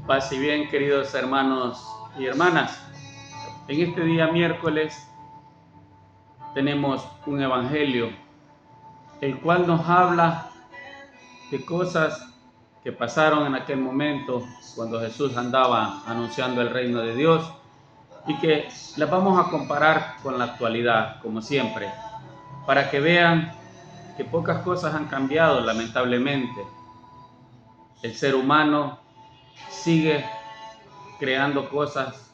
Paz y bien, queridos hermanos y hermanas. En este día miércoles tenemos un evangelio, el cual nos habla de cosas que pasaron en aquel momento cuando Jesús andaba anunciando el reino de Dios y que las vamos a comparar con la actualidad, como siempre, para que vean que pocas cosas han cambiado, lamentablemente. El ser humano sigue creando cosas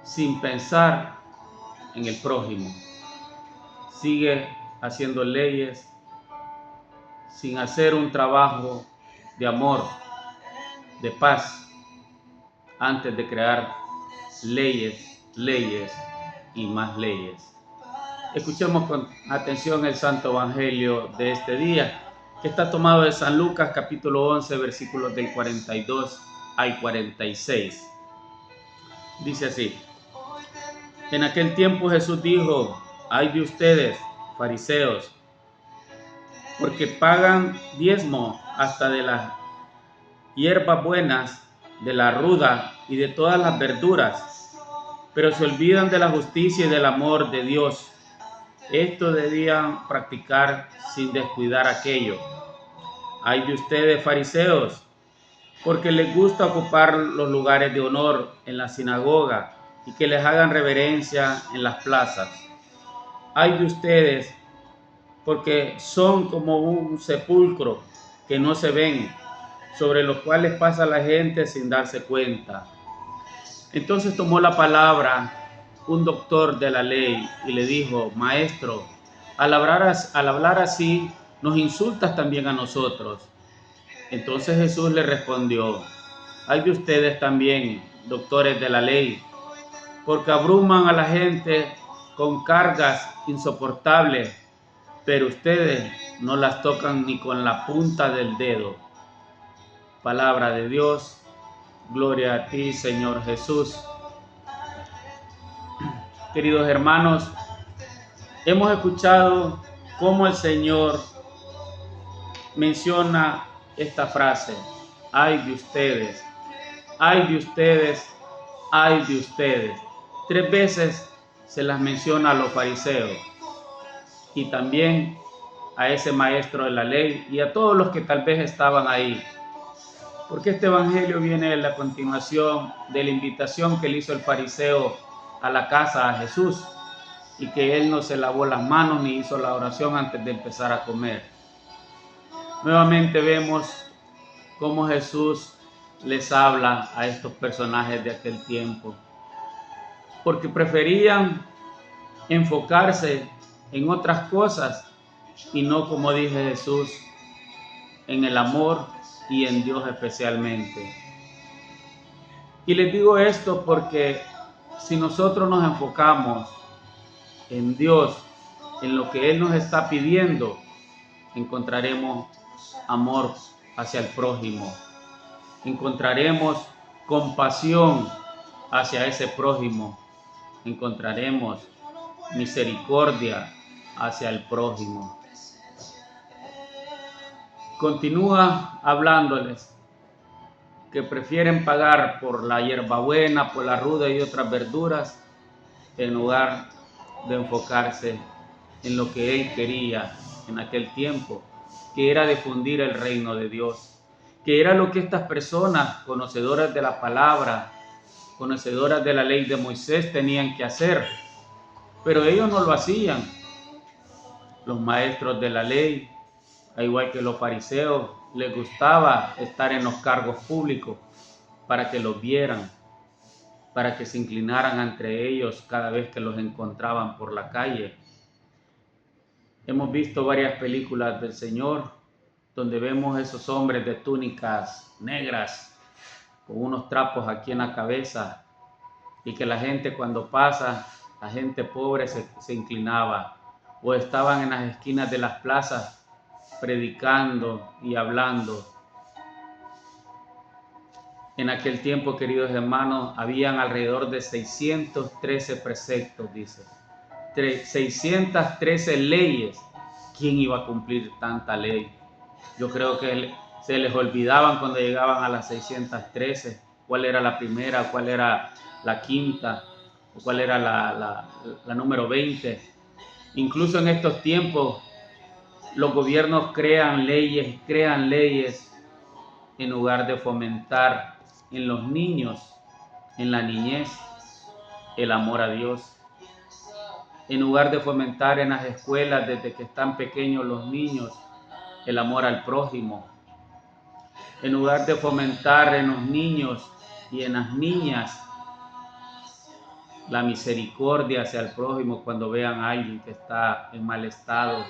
sin pensar en el prójimo. Sigue haciendo leyes sin hacer un trabajo de amor, de paz, antes de crear leyes y más leyes. Escuchemos con atención el Santo Evangelio de este día, que está tomado de San Lucas capítulo 11, versículos del 42 al 46. Dice así: En aquel tiempo Jesús dijo: ay de ustedes, fariseos, porque pagan diezmo hasta de las hierbas buenas, de la ruda y de todas las verduras, pero se olvidan de la justicia y del amor de Dios. Esto debían practicar sin descuidar aquello. Ay de ustedes, fariseos, porque les gusta ocupar los lugares de honor en la sinagoga y que les hagan reverencia en las plazas. Ay de ustedes, porque son como un sepulcro que no se ven, sobre los cuales pasa la gente sin darse cuenta. Entonces tomó la palabra un doctor de la ley y le dijo: Maestro, al hablar así, nos insultas también a nosotros. Entonces Jesús le respondió: ay de ustedes también, doctores de la ley, porque abruman a la gente con cargas insoportables, pero ustedes no las tocan ni con la punta del dedo. Palabra de Dios. Gloria a ti, Señor Jesús. Queridos hermanos, hemos escuchado cómo el Señor menciona esta frase: ay de ustedes, ay de ustedes, ay de ustedes. 3 veces se las menciona a los fariseos y también a ese maestro de la ley y a todos los que tal vez estaban ahí. Porque este evangelio viene en la continuación de la invitación que le hizo el fariseo a la casa a Jesús, y que él no se lavó las manos ni hizo la oración antes de empezar a comer. Nuevamente vemos cómo Jesús les habla a estos personajes de aquel tiempo, porque preferían enfocarse en otras cosas y no, como dije Jesús, en el amor y en Dios especialmente. Y les digo esto porque si nosotros nos enfocamos en Dios, en lo que Él nos está pidiendo, encontraremos amor hacia el prójimo, encontraremos compasión hacia ese prójimo, encontraremos misericordia hacia el prójimo. Continúa hablándoles que prefieren pagar por la hierbabuena, por la ruda y otras verduras, en lugar de enfocarse en lo que él quería en aquel tiempo, que era difundir el reino de Dios, que era lo que estas personas, conocedoras de la palabra, conocedoras de la ley de Moisés, tenían que hacer. Pero ellos no lo hacían. Los maestros de la ley, al igual que los fariseos, les gustaba estar en los cargos públicos para que los vieran, para que se inclinaran entre ellos cada vez que los encontraban por la calle. Hemos visto varias películas del Señor donde vemos esos hombres de túnicas negras con unos trapos aquí en la cabeza, y que la gente cuando pasa, la gente pobre se inclinaba, o estaban en las esquinas de las plazas predicando y hablando. En aquel tiempo, queridos hermanos, habían alrededor de 613 preceptos, dice. 613 leyes. ¿Quién iba a cumplir tanta ley? Yo creo que se les olvidaban cuando llegaban a las 613. cuál era la primera, cuál era la quinta, o cuál era la número 20. Incluso en estos tiempos, los gobiernos crean leyes en lugar de fomentar en los niños, en la niñez, el amor a Dios. En lugar de fomentar en las escuelas desde que están pequeños los niños, el amor al prójimo. En lugar de fomentar en los niños y en las niñas la misericordia hacia el prójimo cuando vean a alguien que está en mal estado,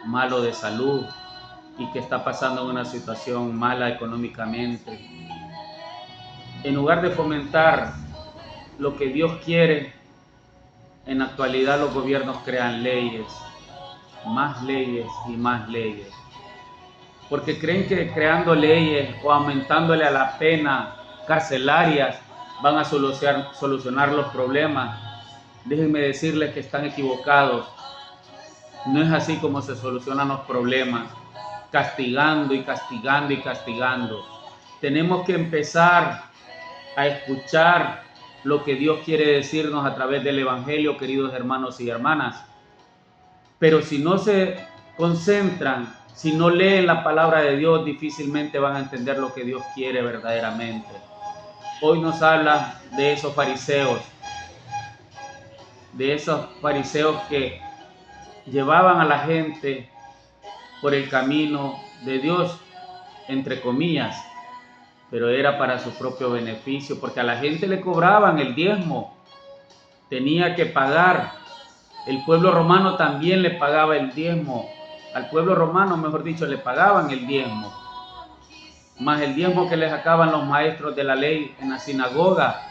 malo de salud y que está pasando en una situación mala económicamente. En lugar de fomentar lo que Dios quiere, en la actualidad los gobiernos crean leyes y más leyes. Porque creen que creando leyes o aumentándole a la pena carcelarias van a solucionar los problemas. Déjenme decirles que están equivocados. No es así como se solucionan los problemas, castigando y castigando y castigando. Tenemos que empezar a escuchar lo que Dios quiere decirnos a través del Evangelio, queridos hermanos y hermanas. Pero si no se concentran, si no leen la palabra de Dios, difícilmente van a entender lo que Dios quiere verdaderamente. Hoy nos habla de esos fariseos que llevaban a la gente por el camino de Dios, entre comillas, pero era para su propio beneficio, porque a la gente le cobraban el diezmo, tenía que pagar. El pueblo romano también le pagaba el diezmo, al pueblo romano, mejor dicho, le pagaban el diezmo, más el diezmo que les sacaban los maestros de la ley en la sinagoga.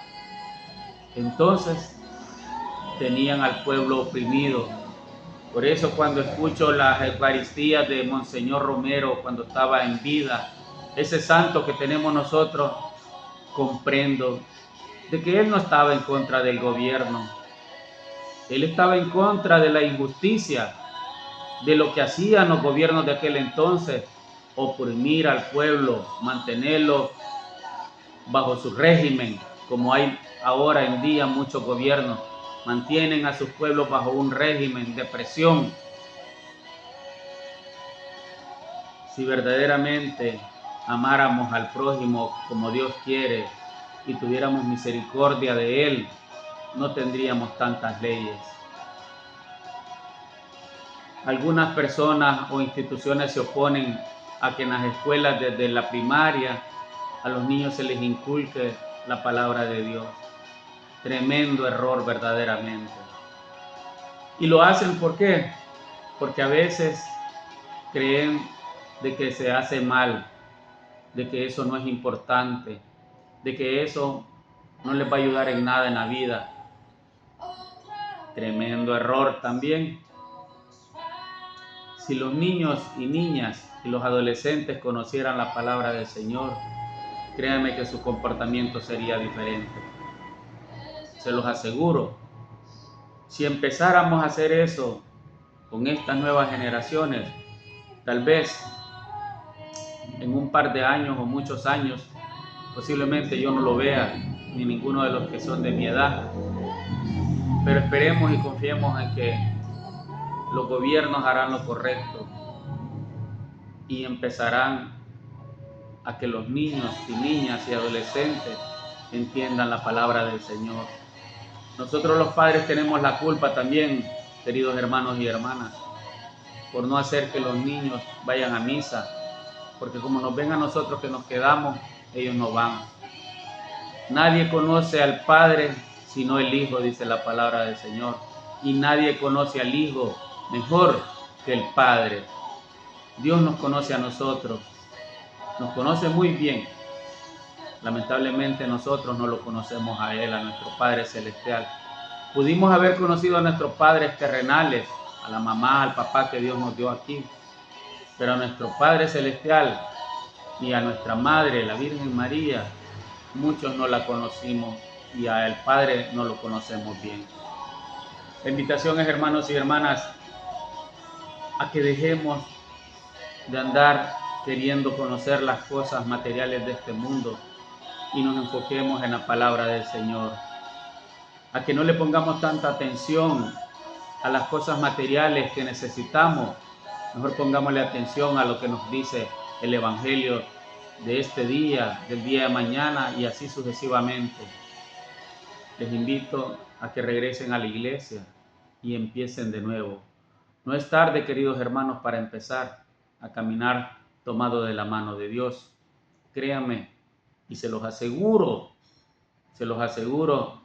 Entonces tenían al pueblo oprimido. Por eso cuando escucho las Eucaristías de Monseñor Romero cuando estaba en vida, ese santo que tenemos nosotros, comprendo de que él no estaba en contra del gobierno. Él estaba en contra de la injusticia, de lo que hacían los gobiernos de aquel entonces, oprimir al pueblo, mantenerlo bajo su régimen, como hay ahora en día muchos gobiernos, mantienen a sus pueblos bajo un régimen de presión. Si verdaderamente amáramos al prójimo como Dios quiere y tuviéramos misericordia de él, no tendríamos tantas leyes. Algunas personas o instituciones se oponen a que en las escuelas desde la primaria a los niños se les inculque la palabra de Dios. Tremendo error verdaderamente. Y lo hacen ¿por qué? Porque a veces creen de que se hace mal, de que eso no es importante, de que eso no les va a ayudar en nada en la vida. Tremendo error también. Si los niños y niñas y los adolescentes conocieran la palabra del Señor, créanme que su comportamiento sería diferente. Se los aseguro. Si empezáramos a hacer eso con estas nuevas generaciones, tal vez en un par de años o muchos años, posiblemente yo no lo vea, ni ninguno de los que son de mi edad. Pero esperemos y confiemos en que los gobiernos harán lo correcto y empezarán a que los niños y niñas y adolescentes entiendan la palabra del Señor. Nosotros los padres tenemos la culpa también, queridos hermanos y hermanas, por no hacer que los niños vayan a misa, porque como nos ven a nosotros que nos quedamos, ellos no van. Nadie conoce al Padre sino el Hijo, dice la palabra del Señor, y nadie conoce al Hijo mejor que el Padre. Dios nos conoce a nosotros, nos conoce muy bien. Lamentablemente nosotros no lo conocemos a Él, a nuestro Padre Celestial. Pudimos haber conocido a nuestros padres terrenales, a la mamá, al papá que Dios nos dio aquí, pero a nuestro Padre Celestial y a nuestra Madre, la Virgen María, muchos no la conocimos y a el Padre no lo conocemos bien. La invitación es, hermanos y hermanas, a que dejemos de andar queriendo conocer las cosas materiales de este mundo y nos enfoquemos en la palabra del Señor. A que no le pongamos tanta atención a las cosas materiales que necesitamos. Mejor pongámosle atención a lo que nos dice el Evangelio de este día, del día de mañana y así sucesivamente. Les invito a que regresen a la iglesia y empiecen de nuevo. No es tarde, queridos hermanos, para empezar a caminar tomado de la mano de Dios. Créanme, y se los aseguro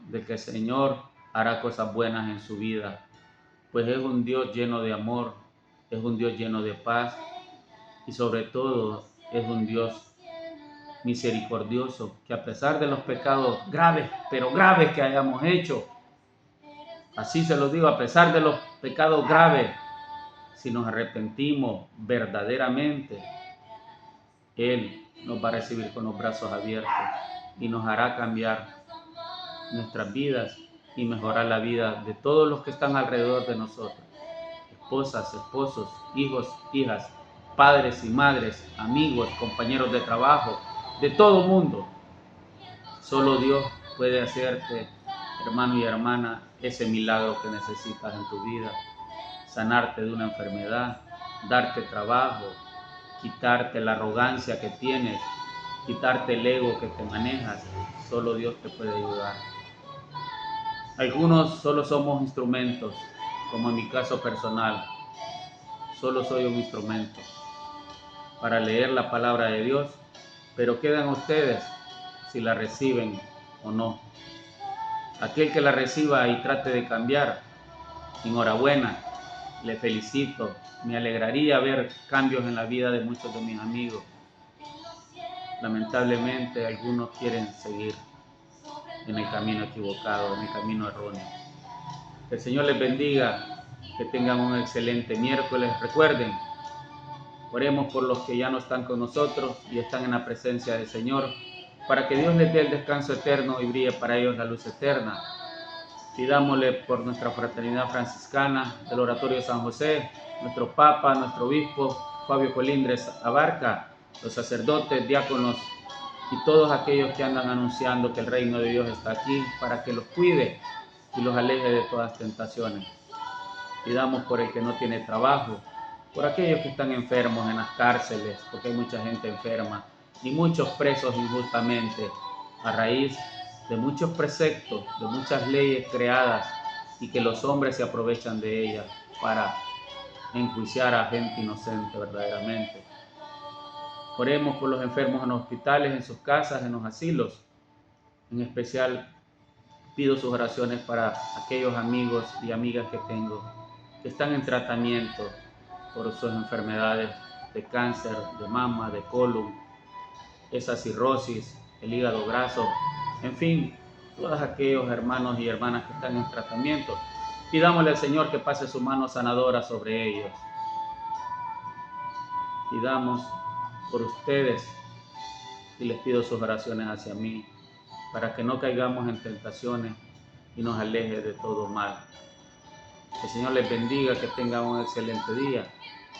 de que el Señor hará cosas buenas en su vida, pues es un Dios lleno de amor, es un Dios lleno de paz y sobre todo es un Dios misericordioso, que a pesar de los pecados graves, pero graves que hayamos hecho, así se los digo, a pesar de los pecados graves, si nos arrepentimos verdaderamente, Él nos va a recibir con los brazos abiertos y nos hará cambiar nuestras vidas y mejorar la vida de todos los que están alrededor de nosotros. Esposas, esposos, hijos, hijas, padres y madres, amigos, compañeros de trabajo, de todo mundo. Solo Dios puede hacerte, hermano y hermana, ese milagro que necesitas en tu vida. Sanarte de una enfermedad, darte trabajo, quitarte la arrogancia que tienes, quitarte el ego que te manejas. Solo Dios te puede ayudar. Algunos solo somos instrumentos, como en mi caso personal. Solo soy un instrumento para leer la palabra de Dios, pero quedan ustedes si la reciben o no. Aquel que la reciba y trate de cambiar, enhorabuena, le felicito. Me alegraría ver cambios en la vida de muchos de mis amigos. Lamentablemente algunos quieren seguir en el camino equivocado, en el camino erróneo. Que el Señor les bendiga, que tengan un excelente miércoles. Recuerden, oremos por los que ya no están con nosotros y están en la presencia del Señor, para que Dios les dé el descanso eterno y brille para ellos la luz eterna. Pidámosle por nuestra fraternidad franciscana del Oratorio de San José, nuestro Papa, nuestro Obispo Fabio Colindres Abarca, los sacerdotes, diáconos y todos aquellos que andan anunciando que el reino de Dios está aquí, para que los cuide y los aleje de todas tentaciones. Pidamos por el que no tiene trabajo, por aquellos que están enfermos en las cárceles, porque hay mucha gente enferma y muchos presos injustamente a raíz de muchos preceptos, de muchas leyes creadas y que los hombres se aprovechan de ellas para enjuiciar a gente inocente verdaderamente. Oremos por los enfermos en los hospitales, en sus casas, en los asilos. En especial pido sus oraciones para aquellos amigos y amigas que tengo que están en tratamiento por sus enfermedades de cáncer, de mama, de colon, esa cirrosis, el hígado graso, en fin, todos aquellos hermanos y hermanas que están en tratamiento. Pidámosle al Señor que pase su mano sanadora sobre ellos. Pidamos por ustedes y les pido sus oraciones hacia mí, para que no caigamos en tentaciones y nos aleje de todo mal. Que el Señor les bendiga, que tengan un excelente día,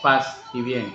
paz y bien.